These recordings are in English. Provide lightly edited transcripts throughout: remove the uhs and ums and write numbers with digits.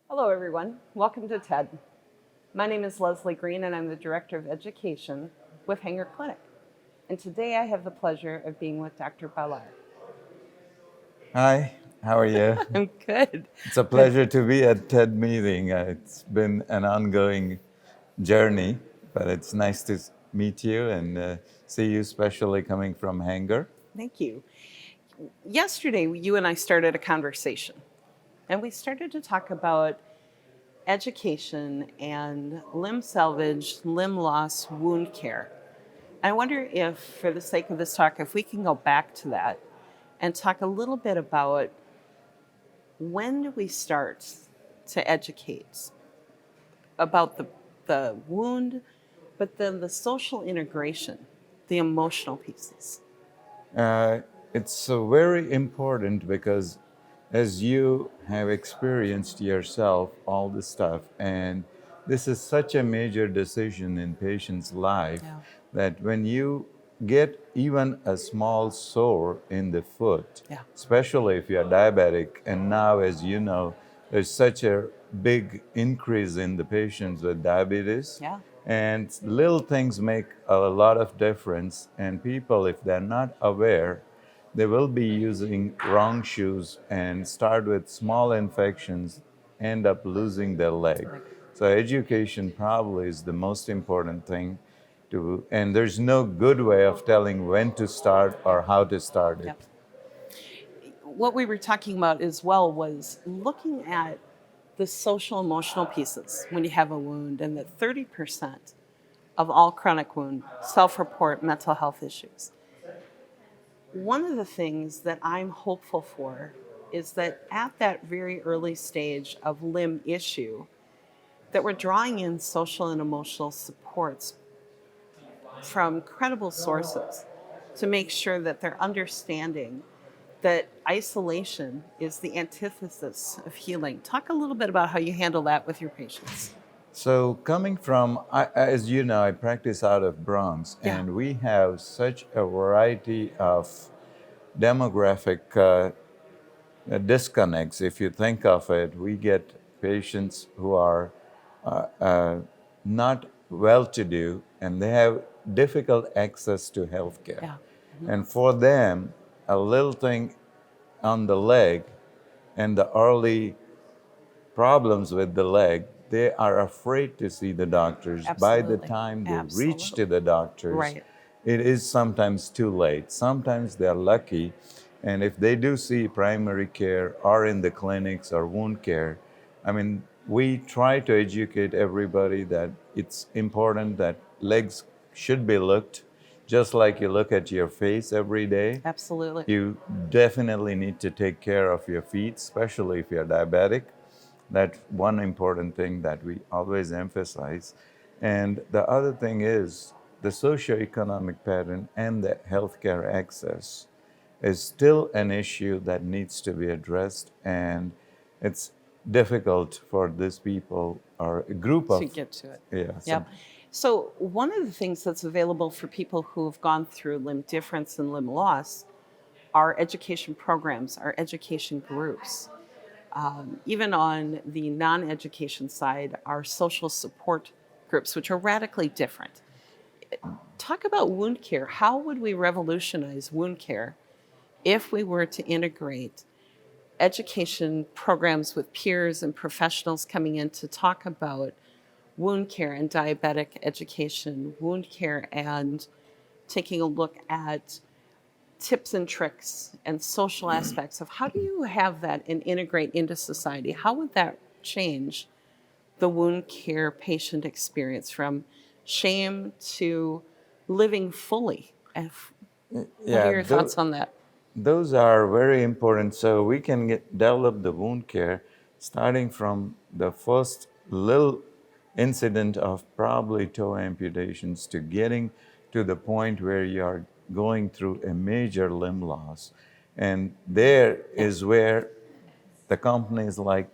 Hello, everyone. Welcome to TED. My name is Leslie Green, and I'm the Director of Education with Hanger Clinic. And today I have the pleasure of being with Dr. Balar. Hi, how are you? I'm good. It's a pleasure to be at TED meeting. It's been an ongoing journey, but it's nice to meet you and see you, especially coming from Hanger. Thank you. Yesterday, you and I started a conversation, and we started to talk about education and limb salvage, limb loss, wound care. I wonder if, for the sake of this talk, if we can go back to that and talk a little bit about when do we start to educate about the wound, but then the social integration, the emotional pieces. It's very important because as you have experienced yourself all this stuff, and this is such a major decision in patient's life that when you get even a small sore in the foot, especially if you're diabetic, and now as you know, there's such a big increase in the patients with diabetes. And little things make a lot of difference, and people, if they're not aware, they will be using wrong shoes and start with small infections, end up losing their leg. So education probably is the most important thing to, and there's no good way of telling when to start or how to start it. What we were talking about as well was looking at the social emotional pieces when you have a wound, and that 30% of all chronic wounds self-report mental health issues. One of the things that I'm hopeful for is that at that very early stage of limb issue, that we're drawing in social and emotional supports from credible sources to make sure that they're understanding that isolation is the antithesis of healing. Talk a little bit about how you handle that with your patients. So coming from, as you know, I practice out of Bronx, and we have such a variety of demographic disconnects. If you think of it, we get patients who are not well-to-do, and they have difficult access to healthcare. And for them, a little thing on the leg and the early problems with the leg, they are afraid to see the doctors. By the time they reach to the doctors, it is sometimes too late. Sometimes they're lucky, and if they do see primary care or in the clinics or wound care, I mean, we try to educate everybody that it's important that legs should be looked just like you look at your face every day. Absolutely. You definitely need to take care of your feet, especially if you're diabetic. That's one important thing that we always emphasize. And the other thing is the socioeconomic pattern and the healthcare access is still an issue that needs to be addressed, and it's difficult for these people or a group of... To get to it. So one of the things that's available for people who have gone through limb difference and limb loss are education programs, are education groups. Even on the non-education side, are social support groups, which are radically different. Talk about wound care. How would we revolutionize wound care if we were to integrate education programs with peers and professionals coming in to talk about wound care and diabetic education, wound care and taking a look at tips and tricks and social aspects of how do you have that and integrate into society? How would that change the wound care patient experience from shame to living fully? What are your thoughts on that? Those are very important. So we can develop the wound care starting from the first little incident of probably toe amputations to getting to the point where you are going through a major limb loss. And there is where the companies like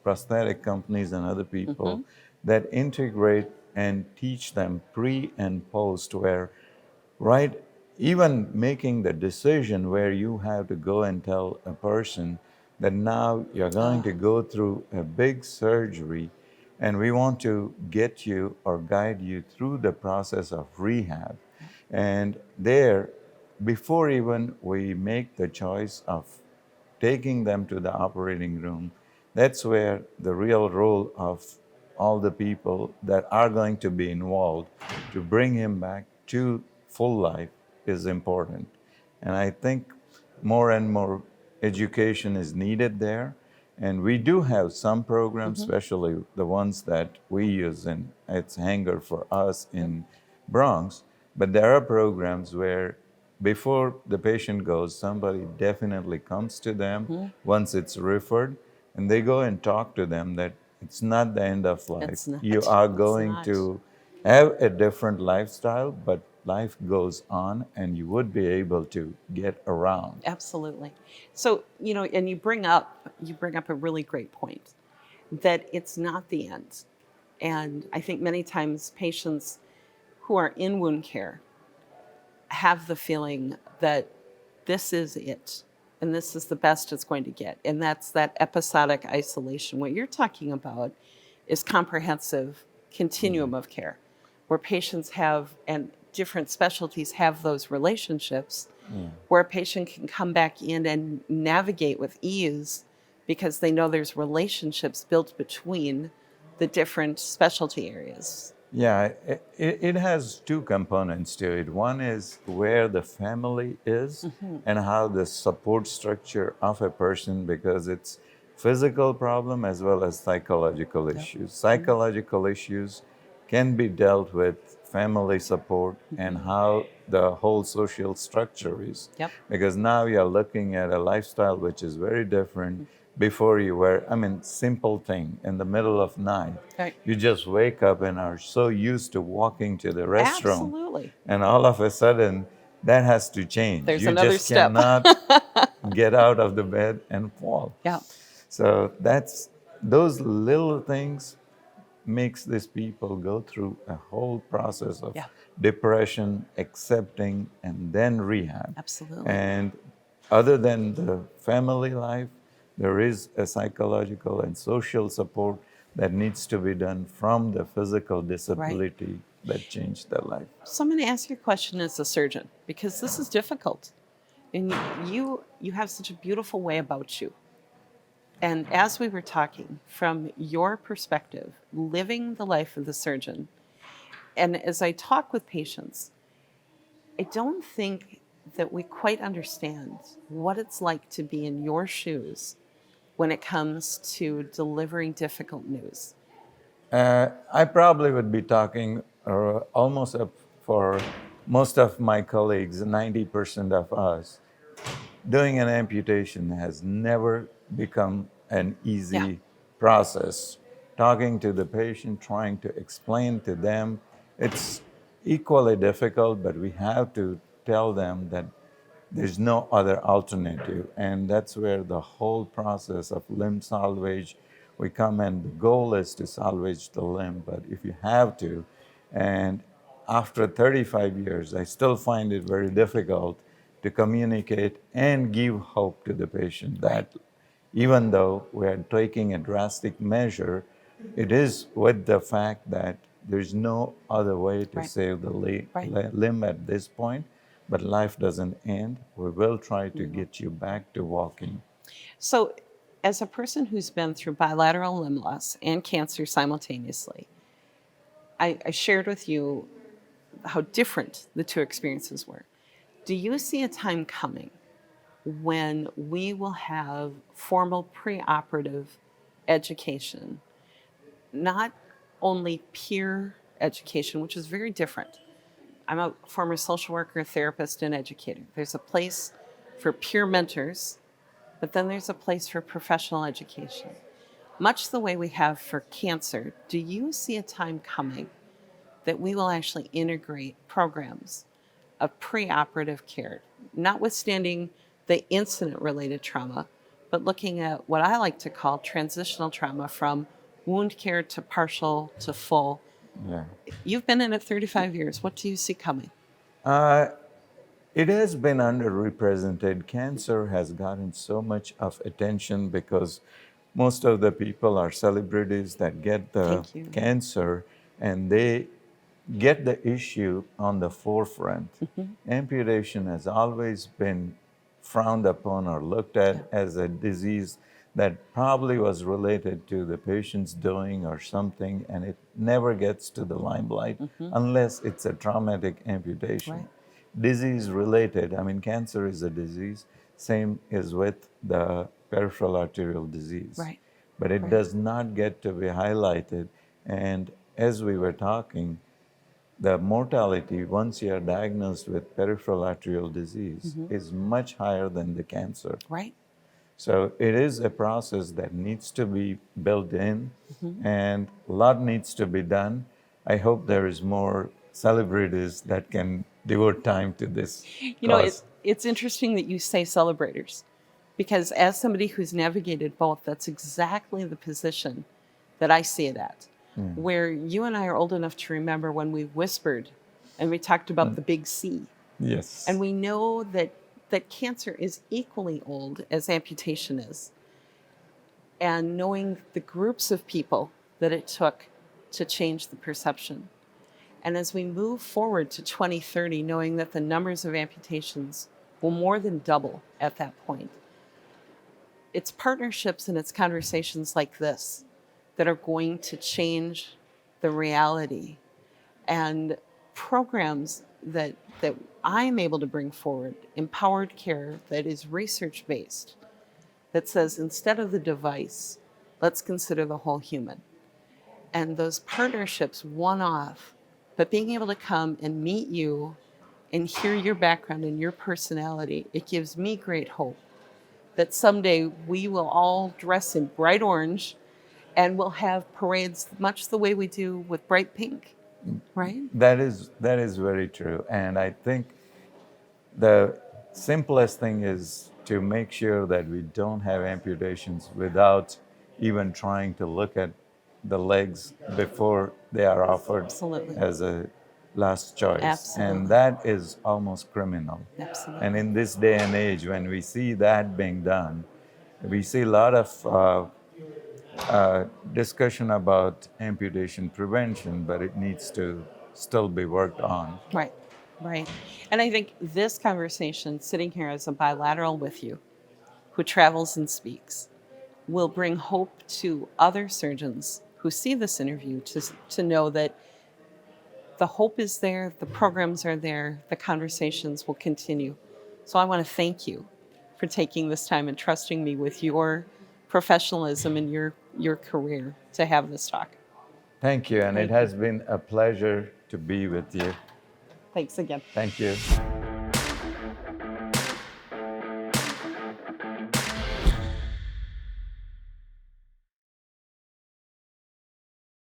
prosthetic companies and other people that integrate and teach them pre and post, where right even making the decision where you have to go and tell a person that now you're going to go through a big surgery and we want to get you or guide you through the process of rehab. And there, before even we make the choice of taking them to the operating room, that's where the real role of all the people that are going to be involved to bring him back to full life is important. And I think more and more education is needed there. And we do have some programs, especially the ones that we use, and it's Hanger for us in Bronx. But there are programs where before the patient goes, somebody definitely comes to them once it's referred, and they go and talk to them that it's not the end of life. It's not. You are It's going not. to have a different lifestyle, but life goes on and you would be able to get around. Absolutely. So, and you bring up a really great point that it's not the end. And I think many times patients who are in wound care have the feeling that this is it and this is the best it's going to get. And that's that episodic isolation. What you're talking about is comprehensive continuum of care where patients have and different specialties have those relationships where a patient can come back in and navigate with ease because they know there's relationships built between the different specialty areas. Yeah, it has two components to it. One is where the family is and how the support structure of a person, because it's physical problem as well as psychological issues. Psychological issues can be dealt with family support and how the whole social structure is. Yep. Because now you're looking at a lifestyle which is very different. Before you were, simple thing, in the middle of night, Right. you just wake up and are so used to walking to the restroom. Absolutely. And all of a sudden, that has to change. There's you another just step. cannot get out of the bed and fall. Yeah. So those little things makes these people go through a whole process of Yeah. depression, accepting, and then rehab. Absolutely. And other than the family life, there is a psychological and social support that needs to be done from the physical disability that changed their life. So I'm going to ask you a question as a surgeon because this is difficult. And you have such a beautiful way about you. And as we were talking, from your perspective, living the life of the surgeon, and as I talk with patients, I don't think that we quite understand what it's like to be in your shoes when it comes to delivering difficult news. I probably would be talking almost up for most of my colleagues, 90% of us. Doing an amputation has never become an easy process. Talking to the patient, trying to explain to them, it's equally difficult, but we have to tell them that there's no other alternative. And that's where the whole process of limb salvage, we come and the goal is to salvage the limb, but if you have to, and after 35 years, I still find it very difficult to communicate and give hope to the patient that even though we're taking a drastic measure, it is with the fact that there's no other way to save the limb at this point, but life doesn't end. We will try to get you back to walking. So, as a person who's been through bilateral limb loss and cancer simultaneously, I shared with you how different the two experiences were. Do you see a time coming when we will have formal preoperative education, not only peer education, which is very different? I'm a former social worker, therapist, and educator. There's a place for peer mentors, but then there's a place for professional education. Much the way we have for cancer, do you see a time coming that we will actually integrate programs of preoperative care, notwithstanding the incident-related trauma, but looking at what I like to call transitional trauma from wound care to partial to full? Yeah. You've been in it 35 years. What do you see coming? It has been underrepresented. Cancer has gotten so much of attention because most of the people are celebrities that get the Thank you. cancer, and they get the issue on the forefront. Amputation has always been frowned upon or looked at as a disease that probably was related to the patient's doing or something, and it never gets to the limelight unless it's a traumatic amputation. Right. Disease related, I mean, cancer is a disease, same is with the peripheral arterial disease. Right. But it Right. does not get to be highlighted. And as we were talking, the mortality once you are diagnosed with peripheral arterial disease is much higher than the cancer. Right. So it is a process that needs to be built in, and a lot needs to be done. I hope there is more celebrities that can devote time to this You know, cause. it's interesting that you say celebrators, because as somebody who's navigated both, that's exactly the position that I see it at. Where you and I are old enough to remember when we whispered and we talked about the big C. Yes. And we know that cancer is equally old as amputation is. And knowing the groups of people that it took to change the perception. And as we move forward to 2030, knowing that the numbers of amputations will more than double at that point, it's partnerships and it's conversations like this that are going to change the reality, and programs that I'm able to bring forward, empowered care that is research-based, that says instead of the device, let's consider the whole human. And those partnerships, one-off, but being able to come and meet you and hear your background and your personality, it gives me great hope that someday we will all dress in bright orange and we'll have parades much the way we do with bright pink, right? That is very true. And I think the simplest thing is to make sure that we don't have amputations without even trying to look at the legs before they are offered Absolutely. as a last choice. Absolutely. And that is almost criminal. Absolutely. And in this day and age, when we see that being done, we see a lot of discussion about amputation prevention, but it needs to still be worked on. Right, right. And I think this conversation, sitting here as a bilateral with you, who travels and speaks, will bring hope to other surgeons who see this interview to know that the hope is there, the programs are there, the conversations will continue. So I want to thank you for taking this time and trusting me with your professionalism and your career to have this talk. Thank you, and it has been a pleasure to be with you. Thanks again. Thank you.